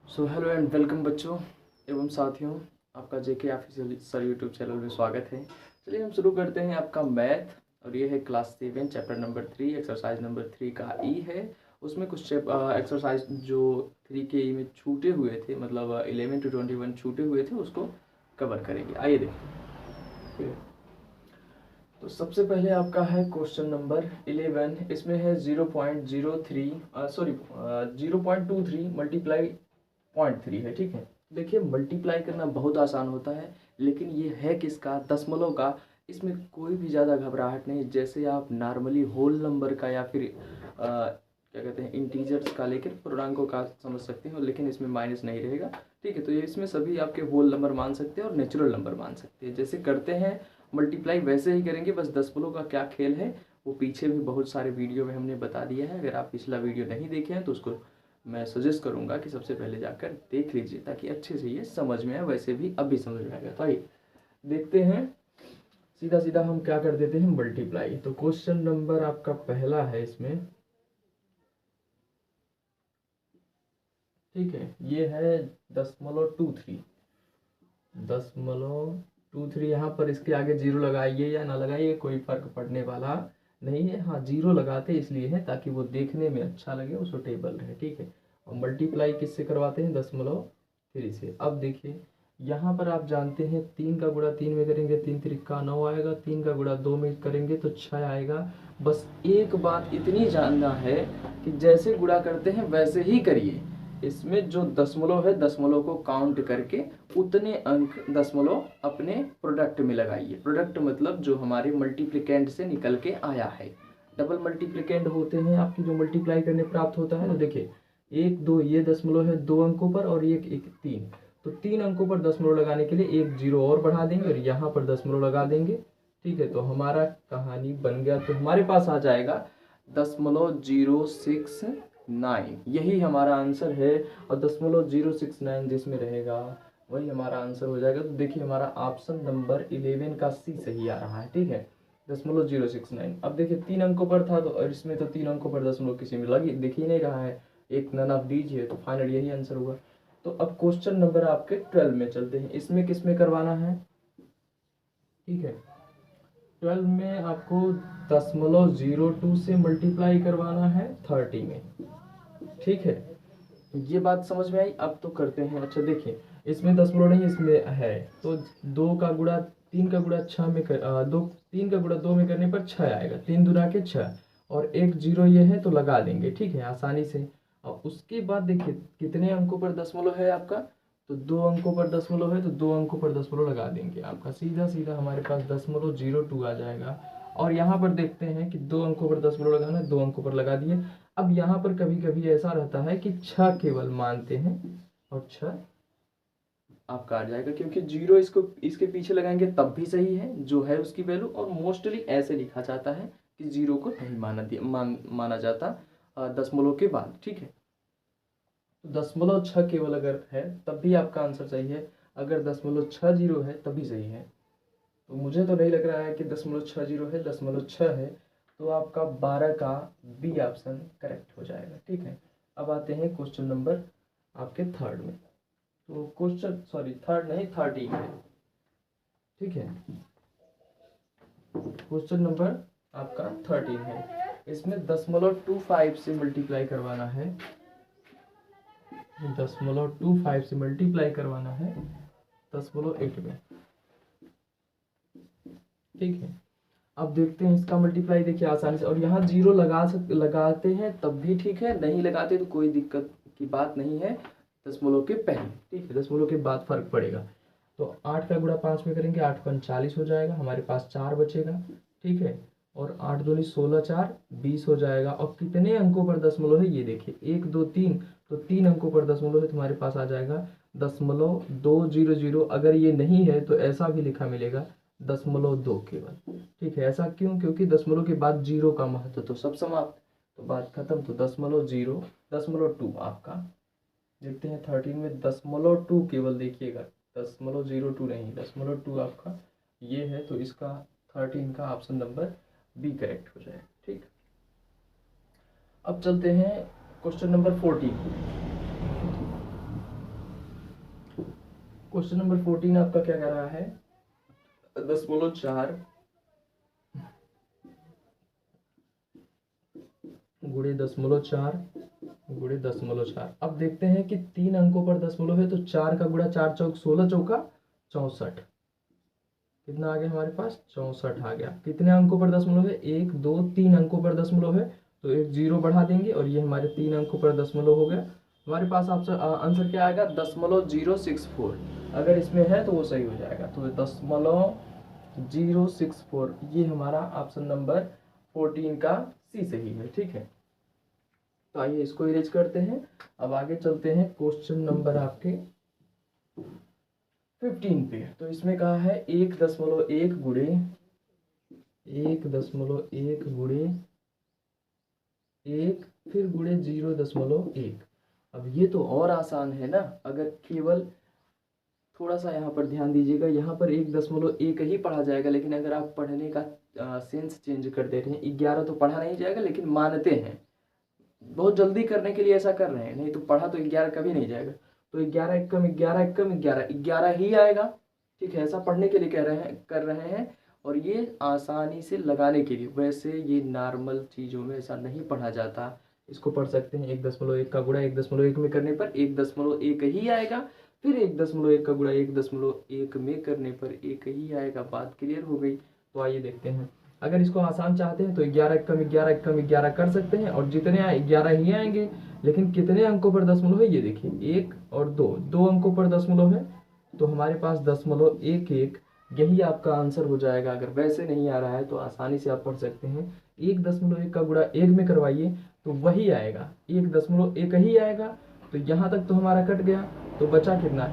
So hello and welcome बच्चों एवं साथियों, आपका जेके ऑफिशियल सर यूट्यूब चैनल में स्वागत है। चलिए हम शुरू करते हैं आपका मैथ। और ये है class 7 chapter number 3 exercise number 3 का ई है। उसमें कुछ एक्सरसाइज जो 3 के ई में छूटे हुए थे, मतलब 11 to 21 छूटे हुए थे, उसको कवर करेंगे। आइए देखें। तो सबसे पहले आपका है क्वेश्चन नंबर 11। इसमें है 0.03 सॉरी 0.23 मल्टीप्लाई 0.3 है। ठीक है, देखिए मल्टीप्लाई करना बहुत आसान होता है, लेकिन ये है किसका? दशमलव का। इसमें कोई भी ज़्यादा घबराहट नहीं। जैसे आप नॉर्मली होल नंबर का या फिर क्या कहते हैं इंटीजर्स का लेकर पूर्णांकों का समझ सकते हो, लेकिन इसमें माइनस नहीं रहेगा। ठीक है, तो ये इसमें सभी आपके होल नंबर मान सकते हैं और नेचुरल नंबर मान सकते हैं। जैसे करते हैं मल्टीप्लाई वैसे ही करेंगे, बस दशमलव का क्या खेल है वो पीछे भी बहुत सारे वीडियो में हमने बता दिया है। अगर आप पिछला वीडियो नहीं देखे हैं तो उसको मैं सजेस्ट करूंगा कि सबसे पहले जाकर देख लीजिए, ताकि अच्छे से ये समझ में आए। वैसे भी अब भी समझ में आएगा। तो आइए देखते हैं, सीधा सीधा हम क्या कर देते हैं, मल्टीप्लाई। तो क्वेश्चन नंबर आपका पहला है इसमें, ठीक है, ये है 0.23। 0.23 यहाँ पर इसके आगे जीरो लगाइए या ना लगाइए, कोई फर्क पड़ने वाला नहीं है। हाँ, जीरो लगाते इसलिए है ताकि वो देखने में अच्छा लगे, वो सुटेबल रहे। ठीक है, और मल्टीप्लाई किससे करवाते हैं? 0.3 से। अब देखिए यहाँ पर आप जानते हैं 3 का गुणा 3 में करेंगे 3 त्रिका 9 आएगा, 3 का गुणा 2 में करेंगे तो 6 आएगा। बस एक बात इतनी जानना है कि जैसे गुणा करते हैं वैसे ही करिए। इसमें जो दशमलव है, दशमलव को काउंट करके उतने अंक दशमलव अपने प्रोडक्ट में लगाइए। प्रोडक्ट मतलब जो हमारे मल्टीप्लिकेंट से निकल के आया है। डबल मल्टीप्लिकेंट होते हैं आपकी जो मल्टीप्लाई करने प्राप्त होता है। तो देखिए 1 2 ये दशमलव है 2 अंकों पर, और एक 3। तो 3 अंकों पर दशमलव लगाने के लिए एक जीरो और बढ़ा देंगे और यहाँ पर दशमलव लगा देंगे। ठीक है, तो हमारा कहानी बन गया। तो हमारे पास आ जाएगा 0.069। यही हमारा आंसर है। और 0.069 जिसमें रहेगा वही हमारा आंसर हो जाएगा। तो देखिए हमारा ऑप्शन नंबर 11 का सी सही आ रहा है। ठीक है, 0.069। अब देखिए 3 अंकों पर था, तो और इसमें तो 3 अंकों पर दशमलव किसी में लग दिख ही नहीं रहा है, एक नन ऑफ दीजिए, तो फाइनल यही आंसर होगा। तो अब क्वेश्चन नंबर आपके 12 में चलते हैं। इसमें किस में करवाना है? ठीक है, 12 में आपको 0.02 से मल्टीप्लाई करवाना है 30 में। ठीक है, ये बात समझ में आई। अब तो करते हैं। अच्छा देखिए, इसमें दशमलव नहीं, इसमें है तो 2 का गुणा 3 का गुणा 6 में कर 3 का गुणा 2 में करने पर 6 आएगा। 3 दूना के 6 और एक जीरो ये है तो लगा देंगे। ठीक है, आसानी से। और उसके बाद देखिए कितने अंकों पर दशमलव है आपका? तो 2 अंकों पर दशमलव है, तो 2 अंकों पर दशमलव लगा देंगे। आपका सीधा सीधा हमारे पास 0.02 आ जाएगा। और यहाँ पर देखते हैं कि 2 अंकों पर दशमलव लगाना है, 2 अंकों पर लगा दिए। अब यहाँ पर कभी कभी ऐसा रहता है कि 6 केवल मानते हैं और 6 आपका आ जाएगा, क्योंकि जीरो इसको इसके पीछे लगाएंगे तब भी सही है जो है उसकी वैल्यू। और मोस्टली ऐसे लिखा जाता है कि जीरो को नहीं माना जाता दशमलव के बाद। ठीक है, तो 0.6 केवल अगर है तब भी आपका आंसर सही है। अगर 0.60 है तब भी सही है। तो मुझे तो नहीं लग रहा है कि 0.60 है, 0.6 है। तो आपका 12 का बी ऑप्शन करेक्ट हो जाएगा। ठीक है, अब आते हैं क्वेश्चन नंबर आपके थर्ड में। तो क्वेश्चन सॉरी थर्ड नहीं 13 है। ठीक है, क्वेश्चन नंबर आपका 13 है। इसमें 0.25 से मल्टीप्लाई करवाना है। 0.25 से मल्टीप्लाई करवाना है 0.8 में। ठीक है, अब देखते हैं इसका मल्टीप्लाई। देखिए आसानी से, और यहाँ जीरो लगाते हैं तब भी ठीक है, नहीं लगाते तो कोई दिक्कत की बात नहीं है। दशमलव के पहले, ठीक है, दशमलव के बाद फर्क पड़ेगा। तो 8 का गुणा 5 में करेंगे, 8 पंच 40 हो जाएगा, हमारे पास 4 बचेगा। ठीक है, और 8 दूनी 16 4 20 हो जाएगा। और कितने अंकों पर दशमलव है ये देखिए, 1 2 3, तो 3 अंकों पर दशमलव है, तुम्हारे पास आ जाएगा 0.200। अगर ये नहीं है तो ऐसा भी लिखा मिलेगा 0.2 केवल। ठीक है, ऐसा क्यों? क्योंकि दशमलव के बाद जीरो का महत्व तो सब समाप्त, तो बात खत्म। तो 0.2 आपका देखते हैं 13 में 0.2 केवल देखिएगा, 0.02 नहीं, 0.2 आपका ये है। तो इसका 13 का ऑप्शन नंबर बी करेक्ट हो जाए। ठीक, अब चलते हैं क्वेश्चन नंबर 14। क्वेश्चन नंबर 14 आपका क्या कह रहा है, 10.4 गुणे 10.4 गुणे 10.4। अब देखते हैं कि 3 अंकों पर दशमलव है तो 4 का गुणा 4 चौक 16 चौका 64, कितना आ गया हमारे पास 64 आ गया। कितने अंकों पर दशमलव है, 1 2 3 अंकों पर दशमलव है तो एक जीरो बढ़ा देंगे और ये हमारे 3 अंकों पर दशमलव हो गया। हमारे पास आपसे आंसर क्या आएगा 0.064। अगर इसमें है तो वो सही हो जाएगा, तो 0.064 ये हमारा ऑप्शन नंबर 14 का सी सही है। ठीक है, तो आइए इसको इरेज करते हैं। अब आगे चलते हैं क्वेश्चन नंबर आपके 15 पे। तो इसमें कहा है 1.1 गुणे 1.1 गुणे 1 फिर गुणे 0.1। अब ये तो और आसान है ना, अगर केवल थोड़ा सा यहाँ पर ध्यान दीजिएगा, यहाँ पर 1.1 ही पढ़ा जाएगा, लेकिन अगर आप पढ़ने का सेंस चेंज कर दे रहे हैं, 11 तो पढ़ा नहीं जाएगा लेकिन मानते हैं बहुत जल्दी करने के लिए ऐसा कर रहे हैं, नहीं तो पढ़ा तो 11 कभी नहीं जाएगा। तो 11 एकम 11 एकम 11 11 ही आएगा। ठीक है, ऐसा पढ़ने के लिए कर रहे हैं और ये आसानी से लगाने के लिए। वैसे ये नॉर्मल चीज़ों में ऐसा नहीं पढ़ा जाता। इसको पढ़ सकते हैं 1.1 का गुणा 1.1 में करने पर 1.1 ही आएगा, फिर 1.1 का गुणा 1.1 में करने पर 1 ही आएगा। बात क्लियर हो गई। तो आइए देखते हैं, अगर इसको आसान चाहते हैं तो 11 एकम 11 एकम 11 कर सकते हैं और जितने आए 11 ही आएंगे। लेकिन कितने अंकों पर दशमलव है ये देखिए, 1 और 2, 2 अंकों पर दशमलव है तो हमारे पास 0.11 यही आपका आंसर हो जाएगा। अगर वैसे नहीं आ रहा है तो आसानी से आप पढ़ सकते हैं 1.1 का गुणा 1 में करवाइए तो वही आएगा, 1.1 ही आएगा। तो यहाँ तक तो हमारा कट गया, तो बचा कितना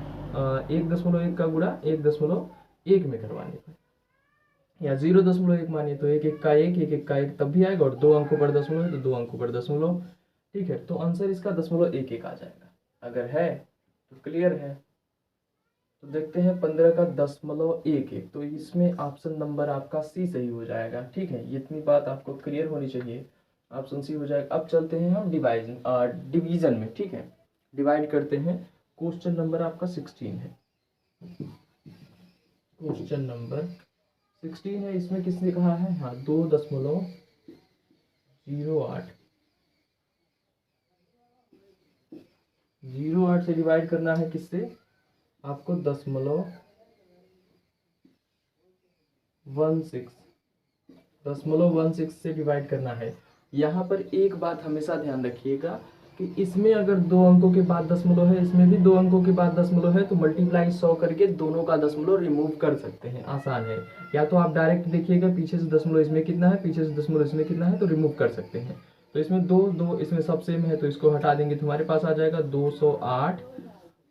1.1 का गुणा 1.1 में करवाने पर, या 0.1 मानिए तो 1 1 का 1 1 1 का 1 तब भी आएगा, और 2 अंकों पर दशमलव है तो 2 अंकों पर दशमलव। ठीक है, तो आंसर इसका 0.11 आ जाएगा। अगर है तो क्लियर है। तो देखते हैं 15 का 0.11, तो इसमें ऑप्शन नंबर आपका सी सही हो जाएगा। ठीक है, ये इतनी बात आपको क्लियर होनी चाहिए, ऑप्शन सी हो जाएगा। अब चलते हैं हम डिवीजन में। ठीक है, डिवाइड करते हैं। क्वेश्चन नंबर आपका 16 है, क्वेश्चन नंबर 16 है। इसमें किसने कहा है, हाँ 2.08 से डिवाइड करना है किससे, आपको 0.16 से डिवाइड करना है। यहाँ पर एक बात हमेशा ध्यान रखिएगा कि इसमें अगर 2 अंकों के बाद दशमलव है, इसमें भी 2 अंकों के बाद दशमलव है, तो मल्टीप्लाई 100 करके दोनों का दशमलव रिमूव कर सकते हैं, आसान है। या तो आप डायरेक्ट देखिएगा पीछे से दशमलव इसमें कितना है, पीछे से दशमलव इसमें कितना है, तो रिमूव कर सकते हैं। तो इसमें 2 2 इसमें सब सेम है तो इसको हटा देंगे तो हमारे पास आ जाएगा 208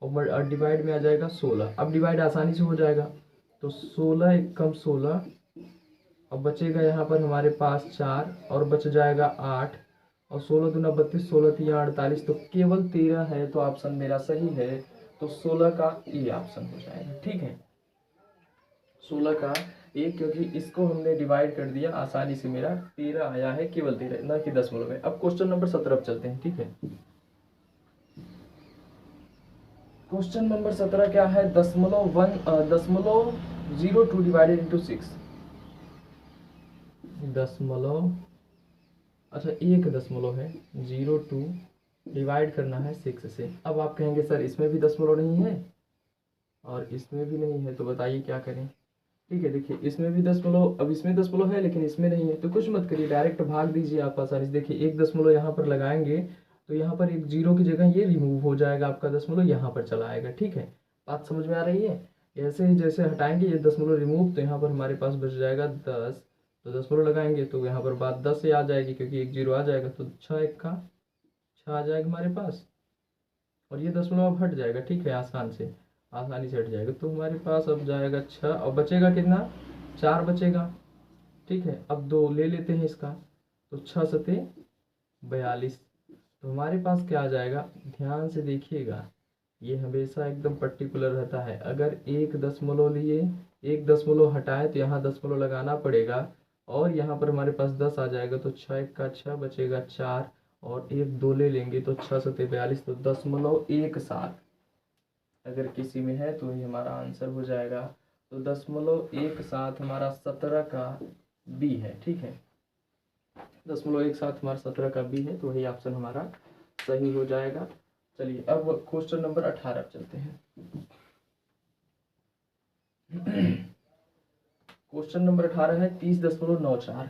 और डिवाइड में आ जाएगा 16। अब डिवाइड आसानी से हो जाएगा, तो 16 एकम 16, अब बचेगा यहाँ पर हमारे पास 4 और बच जाएगा 8, और 16 दूना 32, 16 3 48, तो केवल 13 है। तो ऑप्शन मेरा सही है, तो 16 का ए ऑप्शन हो जाएगा। ठीक है, 16 का ए, क्योंकि इसको हमने डिवाइड कर दिया आसानी से, मेरा 13 आया है, केवल 13 ना कि दशमलव में। अब क्वेश्चन नंबर 17 चलते हैं। ठीक है, क्वेश्चन नंबर 17 क्या है, 0.02 डिवाइडेड इंटू 6, दशमलव, अच्छा 1 है, 0.2 डिवाइड करना है 6 से। अब आप कहेंगे सर इसमें भी दशमलव नहीं है और इसमें भी नहीं है, तो बताइए क्या करें। ठीक है, देखिए इसमें भी दशमलव, अब इसमें दशमलव है लेकिन इसमें नहीं है, तो कुछ मत करिए, डायरेक्ट भाग दीजिए आप आसानी से। देखिए 1 दशमलव यहाँ पर लगाएंगे तो यहाँ पर एक 0 की जगह ये रिमूव हो जाएगा, आपका दशमलव यहाँ पर चला आएगा। ठीक है, बात समझ में आ रही है। ऐसे ही जैसे हटाएंगे ये दशमलव रिमूव, तो यहाँ पर हमारे पास बच जाएगा 10, तो दशमलव लगाएंगे तो यहाँ पर बात 10 से आ जाएगी, क्योंकि एक 0 आ जाएगा, तो 6 1 का 6 आ जाएगा हमारे पास, और ये दशमलव अब हट जाएगा। ठीक है, आसानी से हट जाएगा, तो हमारे पास अब जाएगा 6 और बचेगा कितना, 4 बचेगा। ठीक है, अब 2 ले लेते हैं इसका, तो 6 सते 42, तो हमारे पास क्या आ जाएगा, ध्यान से देखिएगा, ये हमेशा एकदम पर्टिकुलर रहता है। अगर 1 दशमलव लिए, 1 दशमलव हटाए तो यहाँ दशमलव लगाना पड़ेगा, और यहाँ पर हमारे पास 10 आ जाएगा, तो 6 1 का 6 बचेगा 4, और 1 2 ले लेंगे तो 6 सते 42, तो 0.17 अगर किसी में है तो ये हमारा आंसर हो जाएगा। तो 0.17 हमारा 17 का बी है, ठीक है। 0.17 हमारा 17 का बी है, तो वही ऑप्शन हमारा सही हो जाएगा। चलिए अब क्वेश्चन नंबर 18 चलते हैं। क्वेश्चन नंबर 18 है 30.94।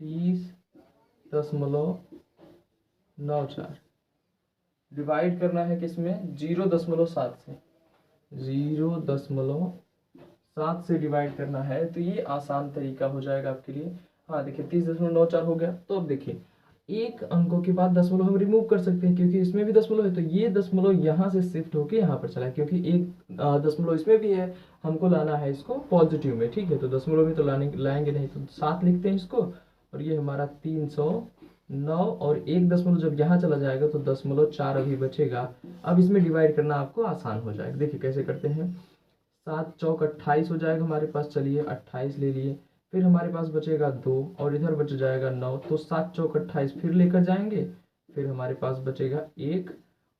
30.94 डिवाइड करना है किसमें, 0.7 से। 0.7 से डिवाइड करना है, तो ये आसान तरीका हो जाएगा आपके लिए। हाँ देखिए 30.94 हो गया। तो अब देखिए एक अंकों के बाद दशमलव हम रिमूव कर सकते हैं, क्योंकि इसमें भी दशमलव है, तो ये दशमलव यहाँ से शिफ्ट होके यहाँ पर चला है, क्योंकि एक दशमलव इसमें भी है, हमको लाना है इसको पॉजिटिव में, ठीक है। तो दशमलव में तो लाएंगे नहीं, तो 7 लिखते हैं इसको, और ये हमारा 309, और एक दशमलव जब यहाँ चला जाएगा तो 0.4 अभी बचेगा। अब इसमें डिवाइड करना आपको आसान हो जाएगा। देखिए कैसे करते हैं, 7 चौक 28 हो जाएगा हमारे पास। चलिए 28 ले लिए, फिर हमारे पास बचेगा 2 और इधर बच जाएगा 9, तो 7 चौक 28 फिर लेकर जाएंगे, फिर हमारे पास बचेगा 1,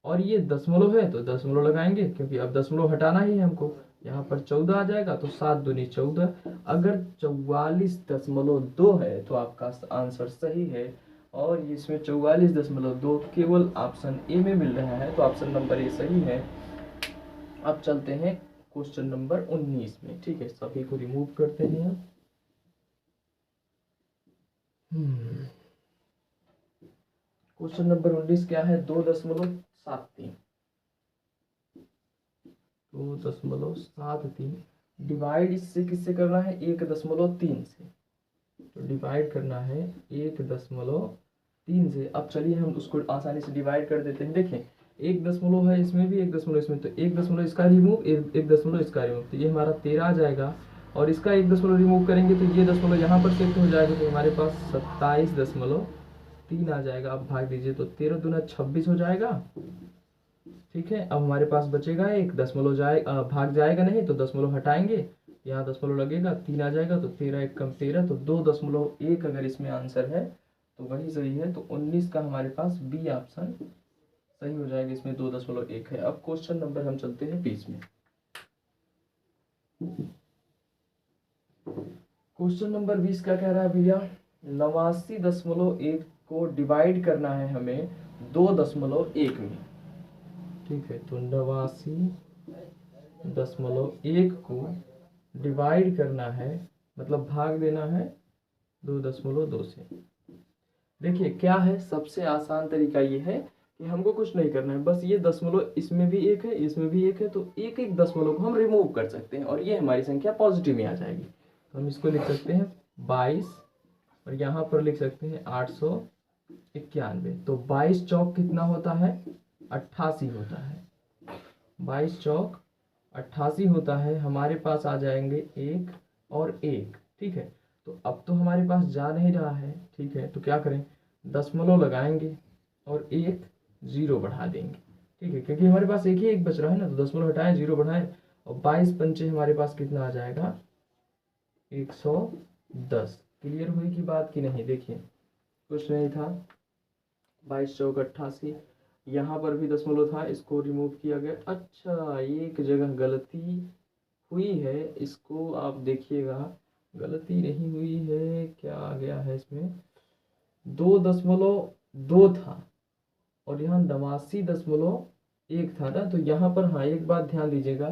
और ये दशमलव है तो दशमलव लगाएंगे, क्योंकि अब दशमलव हटाना ही है हमको। यहाँ पर 14 आ जाएगा, तो 7 दूनी 14। अगर 44.2 है तो आपका आंसर सही है, और इसमें 44.2 केवल ऑप्शन ए में मिल रहा है, तो ऑप्शन नंबर ए सही है। अब चलते हैं क्वेश्चन नंबर 19 में, ठीक है। सभी को रिमूव करते हैं। क्वेश्चन नंबर 19 क्या है, 2.73। 2.73 डिवाइड इससे किससे करना है, 1.3 से। तो डिवाइड करना है 1.3 से। अब चलिए हम उसको आसानी से डिवाइड कर देते हैं। देखें 1 दशमलव है इसमें भी, 1 दशमलव इसमें, तो 1 दशमलव इसका रिमूव, 1 दशमलव इसका रिमूव, तो ये हमारा 13 आ जाएगा। और इसका 1 दशमलव रिमूव करेंगे तो ये दशमलव यहाँ पर शिफ्ट हो जाएगा, तो हमारे पास 27.3 आ जाएगा। अब भाग दीजिए, तो 13 दूना 26 हो जाएगा, ठीक है। अब हमारे पास बचेगा 1 दशमलव, भाग जाएगा नहीं तो दशमलव हटाएंगे, यहाँ दशमलव लगेगा, 3 आ जाएगा, तो 13 1 कम 13, तो 2.1 अगर इसमें आंसर है तो वही सही है। तो 19 का हमारे पास बी ऑप्शन सही हो जाएगा, इसमें 2.1 है। अब क्वेश्चन नंबर हम चलते हैं 20 में। क्वेश्चन नंबर 20 क्या कह रहा है भैया, 89.1 को डिवाइड करना है हमें 2.1 में, ठीक है। तो 89.1 को डिवाइड करना है, मतलब भाग देना है 2.2 से। देखिए क्या है, सबसे आसान तरीका ये है कि हमको कुछ नहीं करना है, बस ये दशमलव इसमें भी 1 है, इसमें भी 1 है, तो एक एक दशमलव को हम रिमूव कर सकते हैं, और ये हमारी संख्या पॉजिटिव में आ जाएगी। तो हम इसको लिख सकते हैं 22, और यहाँ पर लिख सकते हैं 891। तो 22 चौक कितना होता है, 88 होता है। 22 चौक 88 होता है। हमारे पास आ जाएंगे 1 और 1, ठीक है। तो अब तो हमारे पास जा नहीं रहा है, ठीक है। तो क्या करें, दशमलव लगाएंगे और 1 0 बढ़ा देंगे, ठीक है, क्योंकि हमारे पास एक ही 1 बच रहा है ना, तो दशमलव हटाए 0 बढ़ाए, और 22 पंचे हमारे पास कितना आ जाएगा, 110। क्लियर हुई की बात की नहीं, देखिए कुछ नहीं था। 22 चौक 88, यहाँ पर भी दशमलव था, इसको रिमूव किया गया। अच्छा एक जगह गलती हुई है, इसको आप देखिएगा, गलती नहीं हुई है, क्या आ गया है इसमें, 2.2 था और यहाँ 89.1 था ना, तो यहाँ पर हाँ एक बात ध्यान दीजिएगा,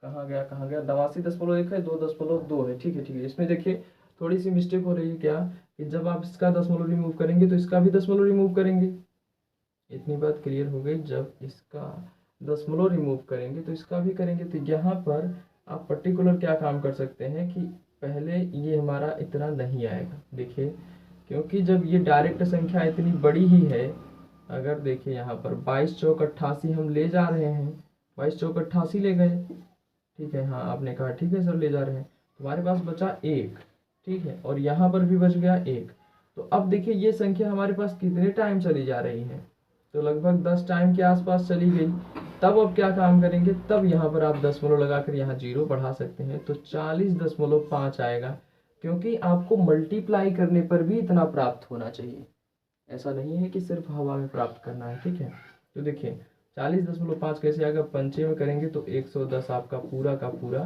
कहाँ गया 89.1 है, 2.2 है, ठीक है ठीक है। इसमें देखिए थोड़ी सी मिस्टेक हो रही है, क्या कि जब आप इसका दशमलव रिमूव करेंगे तो इसका भी दशमलव रिमूव करेंगे। इतनी बात क्लियर हो गई, जब इसका दशमलव रिमूव करेंगे तो इसका भी करेंगे। तो यहाँ पर आप पर्टिकुलर क्या काम कर सकते हैं कि पहले ये हमारा इतना नहीं आएगा, देखिए, क्योंकि जब ये डायरेक्ट संख्या इतनी बड़ी ही है, अगर देखिए यहाँ पर 22 चौक 88 हम ले जा रहे हैं, 22 चौक 88 ले गए, ठीक है। हाँ आपने कहा ठीक है सर ले जा रहे हैं, तुम्हारे पास बचा 1, ठीक है, और यहाँ पर भी बच गया 1। तो अब देखिए ये संख्या हमारे पास कितने टाइम चली जा रही है, तो लगभग 10 टाइम के आसपास चली गई। तब अब क्या काम करेंगे, तब यहाँ पर आप दशमलव लगाकर यहाँ 0 बढ़ा सकते हैं, तो 40.5 आएगा, क्योंकि आपको मल्टीप्लाई करने पर भी इतना प्राप्त होना चाहिए, ऐसा नहीं है कि सिर्फ हवा में प्राप्त करना है, ठीक है। तो देखिए 40.5 कैसे आएगा, पंचे में करेंगे तो 110 आपका पूरा का पूरा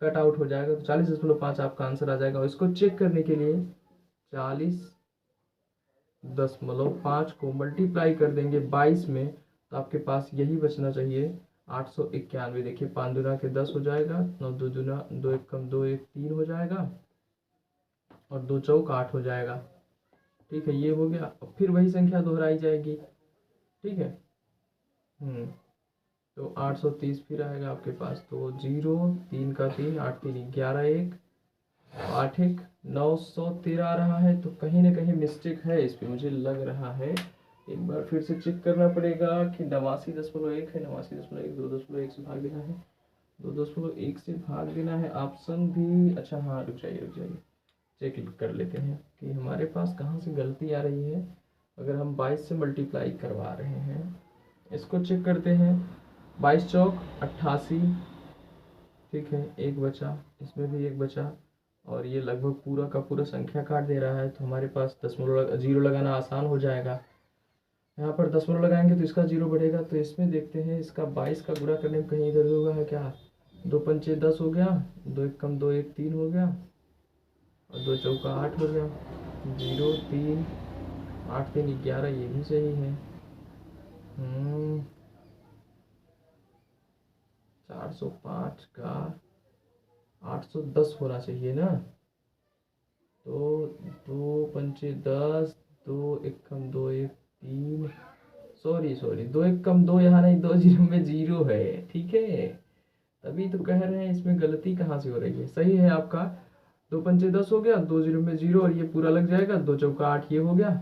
कट आउट हो जाएगा। तो 40.5 आपका आंसर आ जाएगा। और इसको चेक करने के लिए 40.5 को मल्टीप्लाई कर देंगे 22 में, तो आपके पास यही बचना चाहिए 891। देखिए 5 दूना के 10 हो जाएगा, 9 दो दूना 2 एक कम 2 एक 3 हो जाएगा, और 2 चौक 8 हो जाएगा। ठीक है, ये हो गया। और फिर वही संख्या दोहराई जाएगी। ठीक है, तो 830 फिर आएगा आपके पास। तो 0 3 का 3 8 3 11 1 8 1 913 आ रहा है। तो कहीं ना कहीं मिस्टेक है इस पे, मुझे लग रहा है। एक बार फिर से चेक करना पड़ेगा कि 89.1 है, 89.1 2.1 से भाग देना है, 2.1 से भाग देना है। ऑप्शन भी अच्छा, हाँ रुक जाइए चेक कर लेते हैं कि हमारे पास कहाँ से गलती आ रही है। अगर हम 22 से मल्टीप्लाई करवा रहे हैं, इसको चेक करते हैं। 22 चौक 88, ठीक है, एक बचा, इसमें भी एक बचा, और ये लगभग पूरा का पूरा संख्या काट दे रहा है। तो हमारे पास दशमलव जीरो लगाना आसान हो जाएगा। यहाँ पर दशमलव लगाएंगे तो इसका जीरो बढ़ेगा। तो इसमें देखते हैं, इसका 22 का गुणा करने में कहीं इधर होगा है क्या। 2 पंचे 10 हो गया, 2 एक कम 2 एक 3 हो गया, और 2 चौका 8 हो गया। 0 3 8 3 11, ये भी सही है। 405 का 810 होना चाहिए ना। तो 2 पंचे 10, 2 एक कम 2 एक 3, सॉरी 2 एक कम 2 यहाँ नहीं, 2 जीरो में 0 है। ठीक है, तभी तो कह रहे हैं इसमें गलती कहाँ से हो रही है। सही है आपका, 2 पंचे 10 हो गया, 2 जीरो में 0, और ये पूरा लग जाएगा। 2 चौका 8 ये हो गया,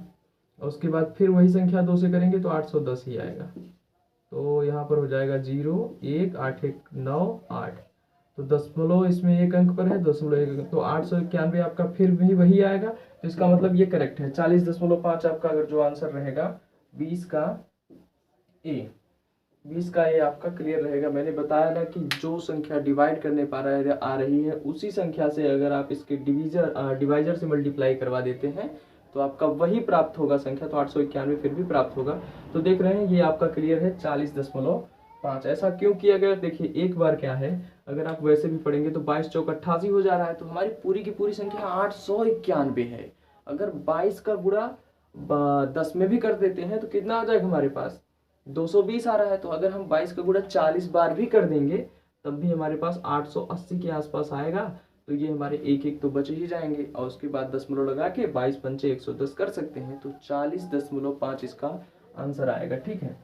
और उसके बाद फिर वही संख्या 2 से करेंगे तो 810 ही आएगा। तो यहाँ पर हो जाएगा 0 1 8 1 9 8। तो दशमलव इसमें एक अंक पर है, 1.1, तो 891 आपका फिर भी वही आएगा। तो इसका मतलब ये करेक्ट है। 40.5 आपका अगर जो आंसर रहेगा 20 का ए, 20 का ए आपका क्लियर रहेगा। मैंने बताया ना कि जो संख्या डिवाइड करने आ रही है, उसी संख्या से अगर आप इसके डिवाइजर से मल्टीप्लाई करवा देते हैं तो आपका वही प्राप्त होगा संख्या। तो 891 फिर भी प्राप्त होगा। तो देख रहे हैं ये आपका क्लियर है 40.5। ऐसा क्यों किया गया, देखिए एक बार क्या है, अगर आप वैसे भी पढ़ेंगे तो 22 चौक 88 हो जा रहा है। तो हमारी पूरी की पूरी संख्या 891 है। अगर 22 का गुणा 10 में भी कर देते हैं तो कितना आ जाएगा हमारे पास, 220 आ रहा है। तो अगर हम 22 का गुणा 40 बार भी कर देंगे तब भी हमारे पास 880 के आसपास आएगा। तो ये हमारे एक एक तो बच ही जाएंगे, और उसके बाद दशमलव लगा के 22 पंचे 110 कर सकते हैं। तो 40.5 इसका आंसर आएगा। ठीक है,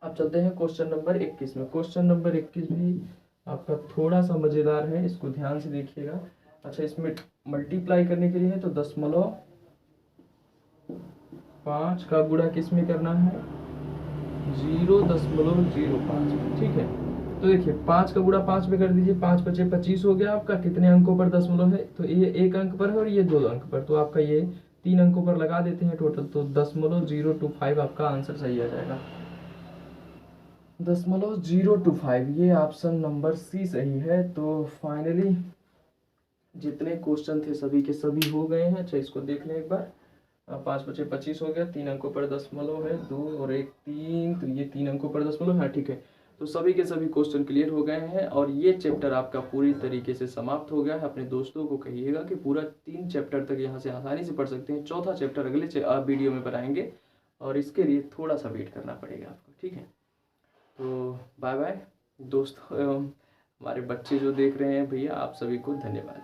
अब चलते हैं क्वेश्चन नंबर 21 में। क्वेश्चन नंबर 21 भी आपका थोड़ा सा मजेदार है, इसको ध्यान से देखिएगा। अच्छा, इसमें मल्टीप्लाई करने के लिए है तो 0.5 का गुणा किस में करना है, 0.05। ठीक है, तो देखिए 5 का गुणा 5 में कर दीजिए, 5 बचे 25 हो गया आपका। कितने अंकों पर दशमलव है, तो ये एक अंक पर है और ये 2 अंक पर, तो आपका ये 3 अंकों पर लगा देते हैं टोटल। तो 0.025 आपका आंसर सही आ जाएगा। 0.025, ये ऑप्शन नंबर सी सही है। तो फाइनली जितने क्वेश्चन थे सभी के सभी हो गए हैं। अच्छा, इसको देख लें एक बार। 5 बचे 25 हो गया, 3 अंकों पर दशमलव है, 2 और 1 3, तो ये 3 अंकों पर दशमलव है। ठीक है, तो सभी के सभी क्वेश्चन क्लियर हो गए हैं, और ये चैप्टर आपका पूरी तरीके से समाप्त हो गया है। अपने दोस्तों को कहिएगा कि पूरा 3 चैप्टर तक यहाँ से आसानी से पढ़ सकते हैं। चौथा चैप्टर अगले वीडियो में बनाएंगे, और इसके लिए थोड़ा सा वेट करना पड़ेगा आपको। ठीक है, तो बाय बाय दोस्तों एवं हमारे बच्चे जो देख रहे हैं भैया, आप सभी को धन्यवाद।